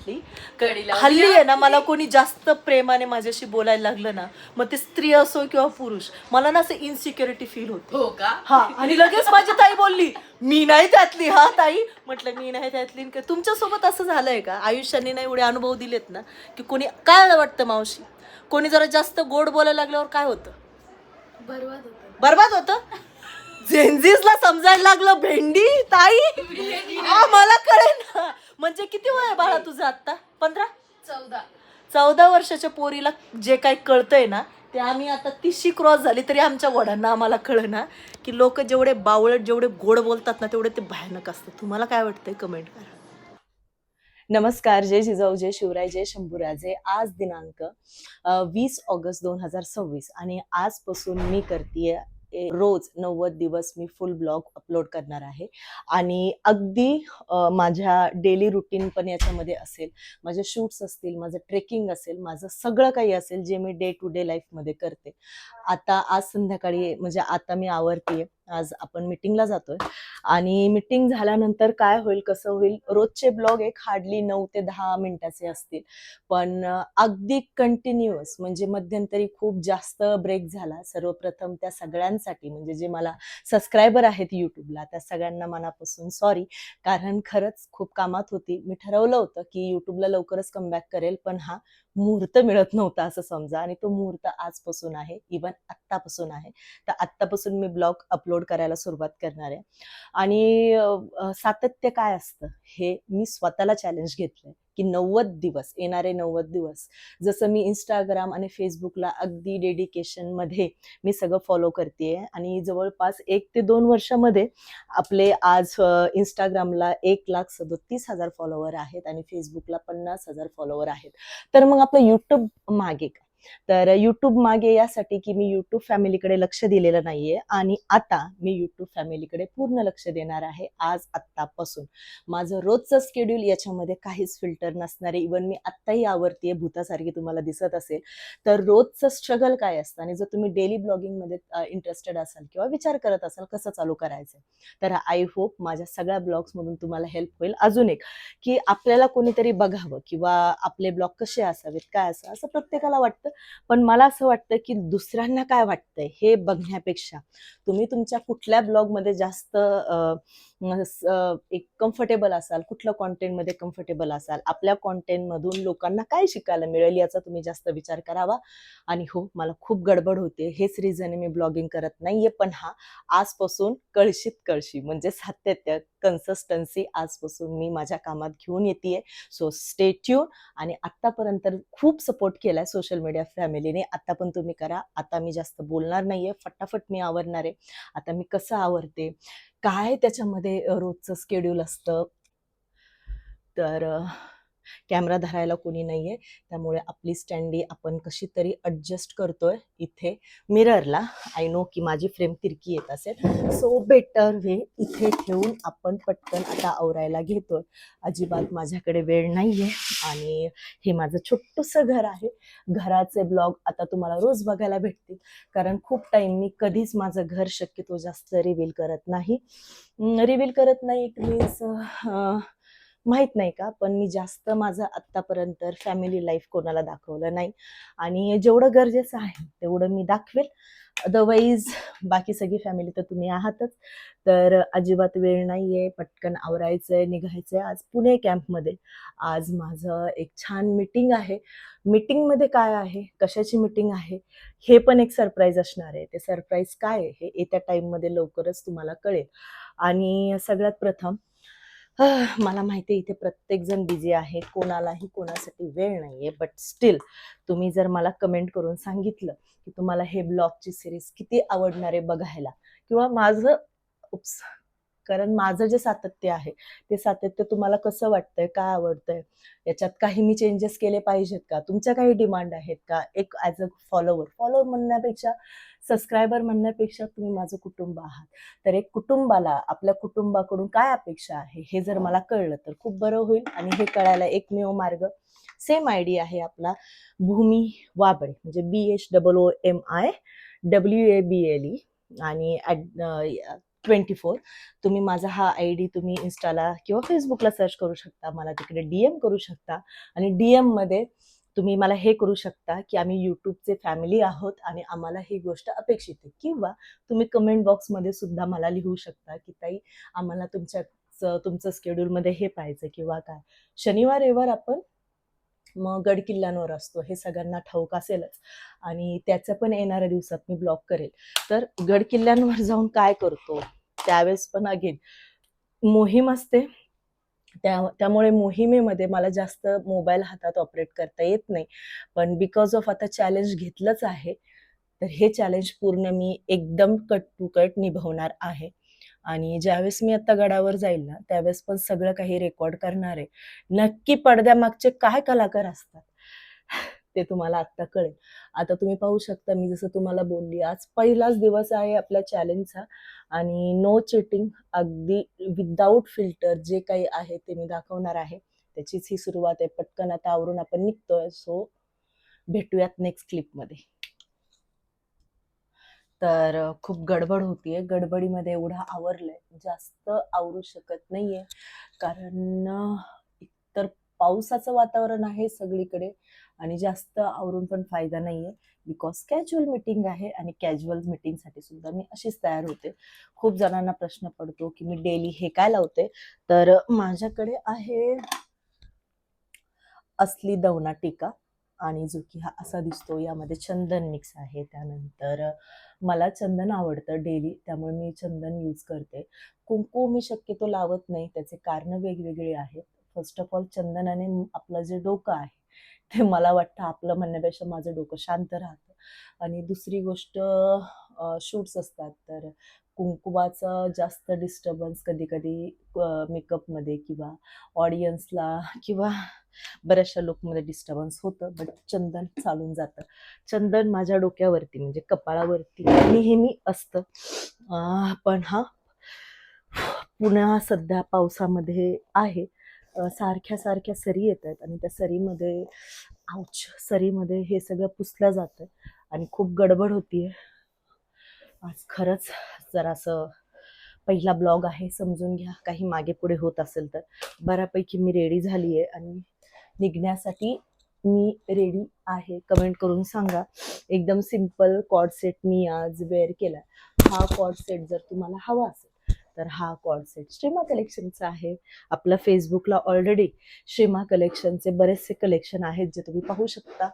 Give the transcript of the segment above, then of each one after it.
घातली. हल्ली आहे ना, मला कोणी जास्त प्रेमाने माझ्याशी बोलायला लागलं ना, मग ते स्त्री असो किंवा पुरुष, मला ना असं इन्सिक्युरिटी फील होते. हो का? हा, आणि लगेच माझी ताई बोलली, मी नाही त्यातली. हा ताई, म्हटलं मी नाही त्यातली. तुमच्यासोबत असं झालंय का? आयुष्याने ना एवढे अनुभव दिलेत ना, की कोणी काय वाटतं मावशी, कोणी जरा जास्त गोड बोलायला लागल्यावर काय होतं? बरबाद होतं. जेनझीसला समजायला लागलं भेंडी ताई. मला कळेल ना. म्हणजे किती वय आहे बाळा तुझं आता? 15? 14 वर्षाच्या पोरीला जे काही कळतंय ना, ते आम्ही आता 30शी क्रॉस झाली तरी आमच्या वडांना आम्हाला कळलं ना, की लोक जेवढे बावळट जेवढे गोड बोलतात ना, तेवढे ते भयानक असतात. तुम्हाला काय वाटतंय? कमेंट करा. नमस्कार. जय जिजाऊ, जय शिवराय, जय शंभूराजे. आज दिनांक 20 ऑगस्ट 2026 आणि आजपासून मी करतेय रोज 90 दिवस मी फुल ब्लॉग अपलोड करणार आहे. आणि अगदी माझ्या डेली रुटीन पण याच्यामध्ये असेल, माझे शूट्स असतील, माझं ट्रेकिंग असेल, माझं सगळं काही असेल जे मी डे टू डे लाईफमध्ये करते. आता आज संध्याकाळी म्हणजे आता मी आवरतेय, आज आपण मीटिंगला जातोय आणि मीटिंग झाल्यानंतर काय होईल कसं होईल, रोजचे ब्लॉग एक हार्डली 9 ते 10 मिनिटाचे असतील, पण अगदी कंटिन्युअस म्हणजे मध्यंतरी खूप जास्त ब्रेक झाला. सर्वप्रथम त्या सगळ्यांसाठी म्हणजे जे मला सबस्क्रायबर आहेत यूट्यूबला, त्या सगळ्यांना मनापासून सॉरी, कारण खरंच खूप कामात होती. मी ठरवलं होतं की यूट्यूबला लवकरच कमबॅक करेल, पण हा मुहूर्त मिळत नव्हता असं समजा, आणि तो मुहूर्त आजपासून आहे, इवन आत्तापासून आहे. तर आत्तापासून मी ब्लॉग अपलोड करायला सुरुवात करणार आहे. आणि सातत्य काय असतं हे मी स्वतःला चॅलेंज घेतलंय की 90 दिवस, येणारे 90 दिवस जसं मी इंस्टाग्राम आणि फेसबुकला अगदी डेडिकेशन मध्ये मी सगळं फॉलो करतेय. आणि जवळपास 1 ते 2 वर्षामध्ये आपले आज इंस्टाग्रामला 1,37,000 फॉलोवर आहेत आणि फेसबुकला 50,000 फॉलोवर आहेत. तर मग आपलं युट्यूब मागे का? तर युट्यूब मागे यासाठी की मी युट्यूब फॅमिलीकडे लक्ष दिलेलं नाहीये, आणि आता मी युट्यूब फॅमिलीकडे पूर्ण लक्ष देणार आहे आज आत्तापासून. माझं रोजचं शेड्यूल याच्यामध्ये काहीच फिल्टर नसणार आहे. इवन मी आत्ताही आवरतीये भूतासारखी तुम्हाला दिसत असेल. तर रोजचं स्ट्रगल काय असतं, आणि जर तुम्ही डेली ब्लॉगिंगमध्ये इंटरेस्टेड असाल किंवा विचार करत असाल कसं चालू करायचं, तर आय होप माझ्या सगळ्या ब्लॉग्समधून तुम्हाला हेल्प होईल. अजून एक की आपल्याला कोणीतरी बघावं किंवा आपले ब्लॉग कसे असावेत, काय असावं, असं प्रत्येकाला वाटतं. पण मला असं वाटतं की दुसऱ्यांना काय वाटतंय हे बघण्यापेक्षा तुम्ही तुमच्या कुठल्या ब्लॉगमध्ये जास्त एक कम्फर्टेबल असाल, कुठल्या कॉन्टेंटमध्ये कम्फर्टेबल असाल, आपल्या कॉन्टेंटमधून लोकांना काय शिकायला मिळेल याचा तुम्ही जास्त विचार करावा. आणि हो, मला खूप गडबड होते, हेच रिझन आहे मी ब्लॉगिंग करत नाहीये. पण हा, आजपासून कळशीत कळशी म्हणजे सातत्य, कन्सिस्टन्सी आजपासून मी माझ्या कामात घेऊन येते. So stay tune. आणि आत्तापर्यंत खूप सपोर्ट केलाय सोशल मीडिया फॅमिलीने, आता पण तुम्ही करा. आता मी जास्त बोलणार नाहीये, फटाफट मी आवरणार आहे. आता मी कसं आवरते, काय त्याच्यामध्ये रोजचं शेड्यूल असतं, तर कॅमेरा धरायला कोणी नाहीये, त्यामुळे आपली स्टँडी आपण कशी तरी ॲडजस्ट करतोय इथे मिररला. आय नो की माझी फ्रेम तिरकी येत असेल, सो बेटर वे इथे ठेवून आपण पटकन आता आवरायला घेतोय. अजिबात माझ्याकडे वेळ नाहीये, आणि हे माझं छोटंसं घर आहे. घराचे ब्लॉग आता तुम्हाला रोज बघायला भेटतील, कारण खूप टाइम मी कधीच माझं घर शक्यतो जास्त रिव्हील करत नाही. मीन्स माहित नाही का, पण मी जास्त माझं आत्तापर्यंत फॅमिली लाईफ कोणाला दाखवलं नाही, आणि जेवढं गरजेचं आहे तेवढं मी दाखवेल. अदरवाईज बाकी सगळी फॅमिली तर तुम्ही आहातच. तर अजिबात वेळ नाहीये, पटकन आवरायचंय, निघायचंय. आज पुणे कॅम्पमध्ये आज माझं एक छान मीटिंग आहे. मीटिंगमध्ये काय आहे, कशाची मीटिंग आहे, हे पण एक सरप्राईज असणार आहे. ते सरप्राईज काय आहे हे येत्या टाइममध्ये लवकरच तुम्हाला कळेल. आणि सगळ्यात प्रथम मला माहिती आहे इथे प्रत्येक जण बिझी आहे, कोणालाही कोणासाठी वेळ नाहीये, बट स्टील तुम्ही जर मला कमेंट करून सांगितलं की तुम्हाला हे ब्लॉगची सिरीज किती आवडणार आहे बघायला, किंवा माझं कारण माझं जे सातत्य आहे ते सातत्य तुम्हाला कसं वाटतंय, काय आवडतंय, याच्यात काही मी चेंजेस केले पाहिजेत का, तुमच्या काही डिमांड आहेत का, एक ॲज अ फॉलोवर म्हणण्यापेक्षा, सबस्क्रायबर म्हणण्यापेक्षा तुम्ही माझं कुटुंब आहात. तर एक कुटुंबाला आपल्या कुटुंबाकडून काय अपेक्षा आहे हे जर मला कळलं तर खूप बरं होईल. आणि हे कळायला एकमेव मार्ग, सेम आयडी आहे आपला, भूमी वाबळे, म्हणजे BHOOMIWABLE, आणि 24. तुम्ही माझा हा ID तुम्ही इंस्टाला किंवा फेसबुकला सर्च करू शकता, मला तिकडे DM करू शकता आणि DM मध्ये तुम्ही मला हे करू शकता की आम्ही यूट्यूबचे फॅमिली आहोत आणि आम्हाला ही गोष्ट अपेक्षित आहे, किंवा तुम्ही कमेंट बॉक्समध्ये सुद्धा मला लिहू शकता की ताई आम्हाला तुमचं स्केड्यूलमध्ये हे पाहिजे किंवा काय. शनिवार रविवार आपण मग गड किल्ल्यांवर असतो, हे सगळ्यांना ठाऊक असेलच आणि त्याचं पण येणाऱ्या दिवसात मी ब्लॉग करेल. तर गड किल्ल्यांवर जाऊन काय करतो त्यावेळेस पण अगेन मोहीम असते, त्यामुळे मोहिमेमध्ये मला जास्त मोबाईल हातात ऑपरेट करता येत नाही. पण बिकॉज ऑफ आता चॅलेंज घेतलंच आहे, तर हे चॅलेंज पूर्ण मी एकदम कट टू कट निभवणार आहे. आणि ज्यावेळेस मी आता गडावर जाईल ना, त्यावेळेस पण सगळं काही रेकॉर्ड करणार आहे. नक्की पडद्यामागचे काय कलाकार असतात ते तुम्हाला आता कळेल. आता तुम्ही पाहू शकता, मी जसं तुम्हाला बोलली, आज पहिलाच दिवस आहे आपल्या चॅलेंजचा आणि नो चिटिंग, अगदी विदाऊट फिल्टर जे काही आहे ते मी दाखवणार आहे. त्याचीच ही सुरुवात आहे. पटकन आता आवरून आपण निघतोय. सो भेटूयात नेक्स्ट क्लिपमध्ये. तर खूप गडबड होतीये. गडबडीमध्ये एवढं आवरलंय, जास्त आवरू शकत नाहीये कारण एकतर पावसाचं वातावरण आहे सगळीकडे आणि जास्त आवरून पण फायदा नाहीये, बिकॉज कॅज्युअल मीटिंग आहे आणि कॅज्युअल मीटिंगसाठी सुद्धा मी अशीच तयार होते. खूप जणांना प्रश्न पडतो की मी डेली हे काय लावते, तर माझ्याकडे आहे असली दवना टीका आणि जो की हा असा दिसतो, यामध्ये चंदन मिक्स आहे. त्यानंतर मला चंदन आवडतं डेली, त्यामुळे मी चंदन यूज करते. कुंकू मी शक्यतो लावत नाही, त्याचे कारण वेगवेगळे आहेत. फर्स्ट ऑफ ऑल चंदनाने आपलं जे डोकं आहे ते मला वाटतं आपलं म्हणण्यापेक्षा माझं डोकं शांत राहतं. आणि दुसरी गोष्ट शूट्स असतात, तर कुंकुवाचा जास्त डिस्टर्बन्स कधी कधी मेकअपमध्ये किंवा ऑडियन्सला किंवा बऱ्याचशा लोकमध्ये डिस्टर्बन्स होतं, बट चंदन चालून जातं. चंदन माझ्या डोक्यावरती म्हणजे कपाळावरती नेहमी असतं. पण हा पुन्हा सध्या पावसामध्ये आहे, सारख्या सारख्या सरी येत आहेत आणि त्या सरीमध्ये सरीमध्ये हे सगळं पुसलं जातं आणि खूप गडबड होतीये आज. खरंच जरासं पहिला ब्लॉग आहे, समजून घ्या. काही मागे पुढे होत असेल तर. बऱ्यापैकी मी रेडी झाली आहे आणि निघण्यासाठी मी रेडी आहे. कमेंट करून सांगा. एकदम सिंपल कॉर्ड सेट मी आज वेअर केला. हा कॉर्ड सेट जर तुम्हाला हवा असेल तर हा कॉर्ड सेट श्रीमा कलेक्शनचा आहे. आपल्या फेसबुकला ऑलरेडी श्रीमा कलेक्शनचे बरेचसे कलेक्शन आहेत जे तुम्ही पाहू शकता.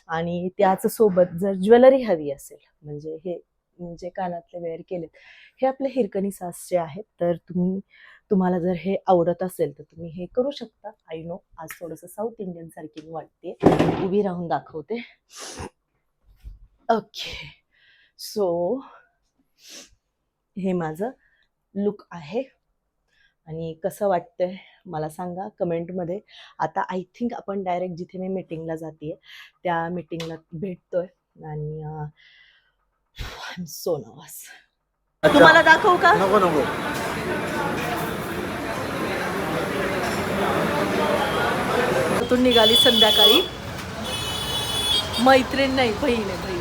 आणि त्याच सोबत जर ज्वेलरी हवी असेल, म्हणजे हे जे कानातले वेअर केलेत, हे आपले हिरकणी सासचे आहेत. तर तुम्हाला जर हे आवडत असेल तर तुम्ही हे करू शकता. आय नो आज थोडंसं साऊथ इंडियन सारखी मी वाटते, उभी राहून दाखवते. ओके, सो हे माझं लुक आहे आणि कसं वाटतंय मला सांगा कमेंटमध्ये. आता आय थिंक आपण डायरेक्ट जिथे मी मीटिंगला जाते त्या मीटिंगला भेटतोय आणि सो नर्वस. तुम्हाला दाखवू का? नको नको. तून निघाली संध्याकाळी. मैत्रीण नाही, बहीण आहे. बहीण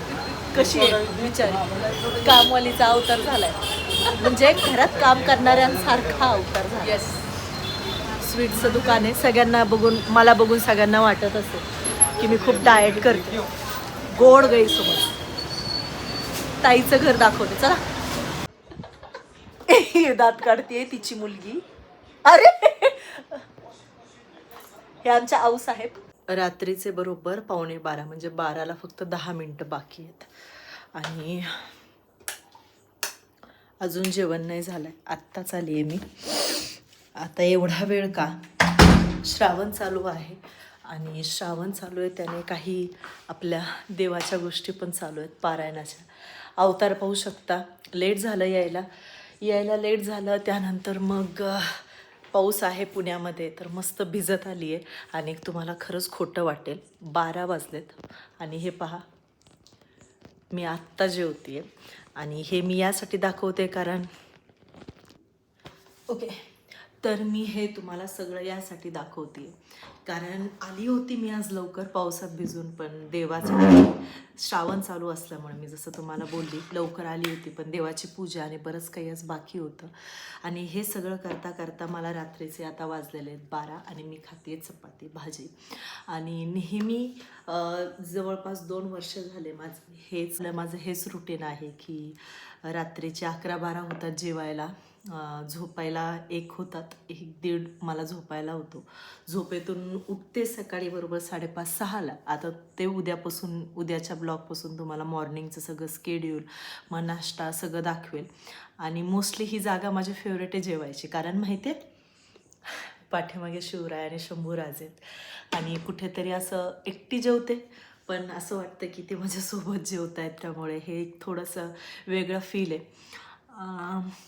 कशी आहे विचार. कामवालीचा अवतार झालाय, म्हणजे घरात काम करणाऱ्यांसारखा अवतार झाला. स्वीटचं दुकान आहे. सगळ्यांना बघून, मला बघून सगळ्यांना वाटत असेल की मी खूप डाएट करते. गोड गैरसमज. ताईचं घर दाखवते चला. दात काढते तिची मुलगी. अरे हे आमच्या आऊ साहेब. रात्रीचे बरोबर 11:45, म्हणजे 12ला फक्त 10 मिनिटं बाकी आहेत आणि अजून जेवण नाही झालंय. आत्ताच आली आहे मी. आता एवढा वेळ का? श्रावण चालू आहे आणि श्रावण चालू आहे त्याने काही आपल्या देवाच्या गोष्टी पण चालू आहेत पारायणाच्या. अवतार पाहू शकता. लेट झालं यायला लेट झालं. त्यानंतर मग पाऊस आहे पुण्यामध्ये, तर मस्त भिजत आली आहे आणि तुम्हाला खरंच खोटं वाटेल, 12 वाजलेत आणि हे पहा मी आत्ता जेवते. आणि हे मी यासाठी दाखवते कारण तर मी हे तुम्हाला सगळं यासाठी दाखवते कारण आली होती मी आज लवकर पावसात भिजून, पण देवाचं श्रावण चालू असल्यामुळे मी जसं तुम्हाला बोलली लवकर आली होती, पण देवाची पूजा आणि बरंच काही आज बाकी होतं. आणि हे सगळं करता करता मला रात्रीचे आता वाजलेले आहेत 12 आणि मी खाते चपाती भाजी. आणि नेहमी जवळपास 2 वर्ष झाले माझं हेच रुटीन आहे की रात्रीचे 11-12 होतात जेवायला, झोपायला 1 होतात, 1-1:30 मला झोपायला होतो. झोपेतून उठते सकाळी बरोबर 5:30-6ला. आता ते उद्याच्या ब्लॉगपासून तुम्हाला मॉर्निंगचं सगळं स्केड्यूल, मग नाश्ता सगळं दाखवेल. आणि मोस्टली ही जागा माझी फेवरेट आहे जेवायची, कारण माहिती आहे पाठीमागे शिवराय आणि शंभूराज आहेत आणि कुठेतरी असं एकटी जेवते, पण असं वाटतं की ते माझ्यासोबत जेवत आहेत, त्यामुळे हे एक थोडंसं वेगळं फील आहे.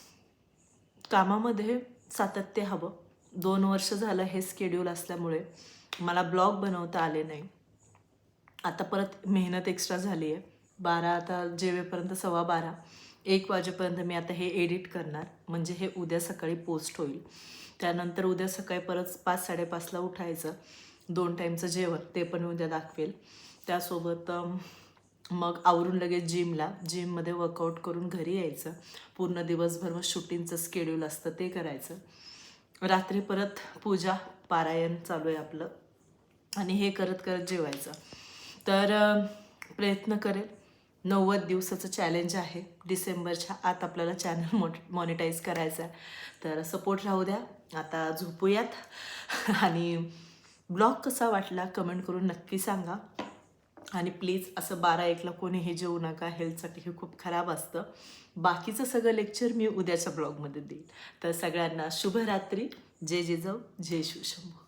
कामामध्ये सातत्य हवं. 2 वर्ष झालं हे स्केड्यूल असल्यामुळे मला ब्लॉग बनवता आले नाही. आता परत मेहनत एक्स्ट्रा झाली आहे. 12 आता जेवेपर्यंत 12:15 1 वाजेपर्यंत मी आता हे एडिट करणार, म्हणजे हे उद्या सकाळी पोस्ट होईल. त्यानंतर उद्या सकाळी परत 5-5:30ला उठायचं, 2 टाईमचं जेवण ते पण उद्या दाखवेल. त्यासोबत मग आवरून लगेच जिममध्ये वर्कआउट करून घरी यायचं. पूर्ण दिवसभर मग शूटिंगचं स्केड्यूल असतं ते करायचं. रात्री परत पूजा पारायण चालू आहे आपलं, आणि हे करत करत जेवायचं. तर प्रयत्न करेल. 90 दिवसाचं चॅलेंज आहे. डिसेंबरच्या आत आपल्याला चॅनल मॉनिटाईज करायचं आहे, तर सपोर्ट राहू द्या. आता झोपूयात. आणि ब्लॉग कसा वाटला कमेंट करून नक्की सांगा. आणि प्लीज असं 12-1ला कोणी हे जेवू नका, हेल्थसाठी हे खूप खराब असतं. बाकीचं सगळं लेक्चर मी उद्याच्या ब्लॉगमध्ये देईन. तर सगळ्यांना शुभरात्री. जय जिजाऊ, जय शिवशंभू.